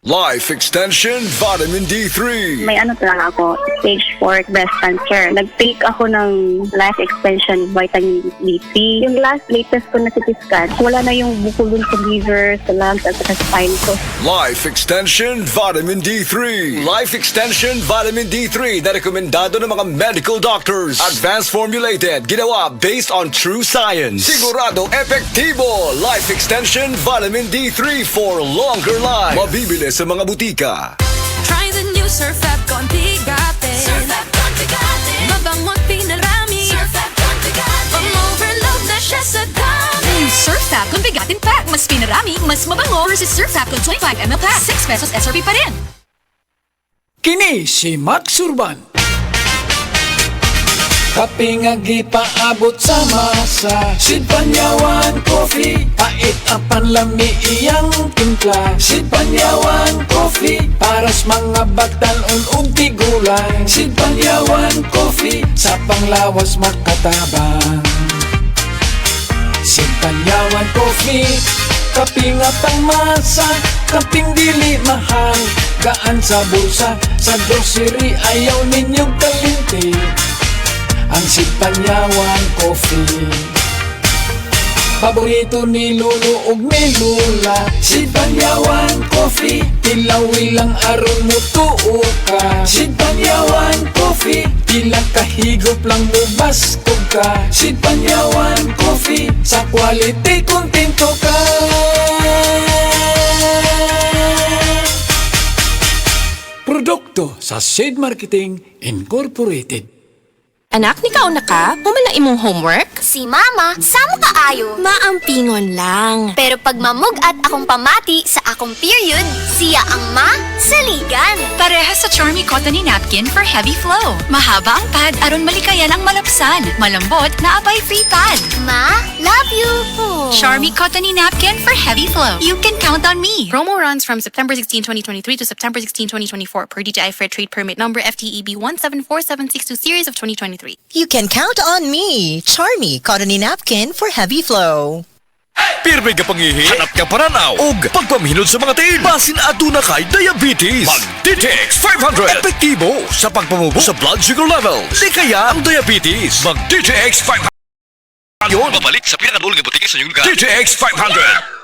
Life Extension Vitamin D3. May ano talaga ako, stage 4 breast cancer. Nag-take ako ng life extension vitamin D3. Yung latest ko na CT scan, wala na yung bukol dun sa liver, sa lungs, at sa spine ko. Life Extension Vitamin D3. Life Extension Vitamin D3 na rekomendado ng mga medical doctors. Advanced formulated, ginawa based on true science. Sigurado epektibo. Life Extension Vitamin D3 for longer life. Mabibili sa mga butika. Try the new Surf App con Bigate. Surf App con Bigate. Mabango't pinarami. Surf App con Bigate. Pang-overload na siya sa dami. Surf App con Bigatin Pack. Mas pinarami, mas mabango versus Surf App con 25 ml pack. 6 pesos SRP pa rin. Kini si Max Urban. Kaping paabot sa masa, Sid Panyawan Coffee, pait ang panlami iyang timpla. Sid Panyawan Coffee, paras mga batan ug tigulang. Sid Panyawan Coffee, sa panglawas makatabang. Sid Panyawan Coffee, kaping pangmasa, kaping dili mahal, gaan sa bulsa, sa grocery ayaw ninyong kalinti. Ang Sid Panyawan Coffee, paborito ni Lolo ug ni Lula. Sid Panyawan Coffee, tilawi lang aron mo tuo ka. Sid Panyawan Coffee, pila kahigop lang mo baskog ka. Sid Panyawan Coffee, sa quality kontento ka. Produkto sa Sid Marketing Incorporated. Anak, ni kauna ka? Humala imong homework? Si Mama, samo kaayo. Maampingon lang. Pero pag mamug at akong pamati sa akong period, siya ang saligan. Parehas sa Charmy Cottony Napkin for heavy flow. Mahaba ang pad aron malikayan ang malapsan. Malambot na abay free pad. Ma, love you. Charmy Cottony Napkin for heavy flow. You can count on me. Promo runs from September 16, 2023 to September 16, 2024 per DTI Fair Trade Permit number FTEB 1747662 series of 2023. You can count on me, Charmy Cottony Napkin for heavy flow. Pirmi ka pangihi, hanap ka paranaw, ug pagpamhinod sa mga tiil. Basin aduna kay diabetes. Mag DTX 500. Epektibo sa pagpamubo sa blood sugar level. Likaya ang diabetes. Mag DTX 500. Yun, babalik sa pinakadulong butika sa inyong lugar. DTX 500.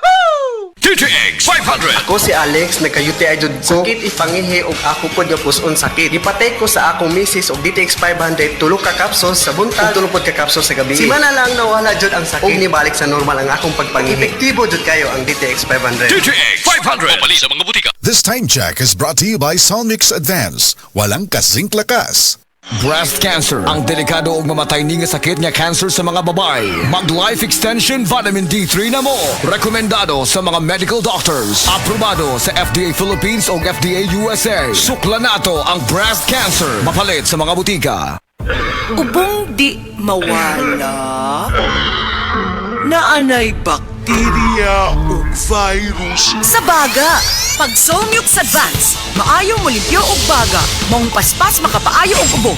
DTX 500. Ako si Alex, nagka-UTI jud ko. Sakit ipangihi ug ako pod nga puson sakit. Ipatay ko sa akong misis og DTX 500 tulo ka capsules sa buntag, tulo pod ka capsules sa gabi. Simana lang nawala jud ang sakit. Ug nibalik sa normal ang akong pagpangihi. Epektibo jud kayo ang DTX 500. DTX 500. Babalik sa mga butika. This time check is brought to you by Solmix Advance. Walang kasing lakas. Breast cancer, ang delikado ug mamatay ni nga sakit nga cancer sa mga babae. Mag Life Extension Vitamin D3 na mo. Rekomendado sa mga medical doctors. Aprobado sa FDA Philippines ug FDA USA. Sukla nato ang breast cancer. Mapalit sa mga butika. Ubong di mawala, naanay bakterya o virus. Sa baga, pag Solmux Advance, maayo mo limpyo og baga, mong paspas makapaayo og ubo.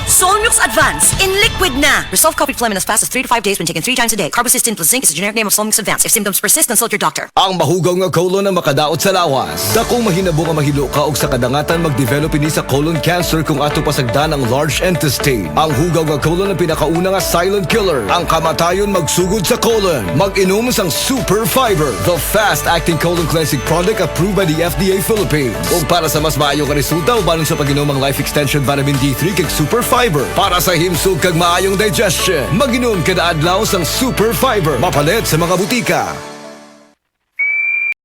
Solmux Advance, in liquid na. Resolve copied phlegm in as fast as 3 to 5 days when taken 3 times a day. Carbocysteine plus zinc is the generic name of Solmux Advance. If symptoms persist, consult your doctor. Ang mahugaw nga colon na makadaot sa lawas. Dakong mahinabo nga mahilo ka og sa kadangatan mag-develop ini sa colon cancer kung ato pasagdan ang large intestine. Ang hugaw nga colon ang pinakauna nga silent killer. Ang kamatayon magsugod sa colon. Mag-inom sang Super Fiber, the fast-acting colon cleansing product approved by the FDA Philippines. Ug para sa mas maayong resulta, ubanon sa pag-inom ang Life Extension Vitamin D3 kag Super Fiber. Para sa himsog kag maayong digestion, mag-inom kada adlaw sang Super Fiber. Mapalit sa mga butika.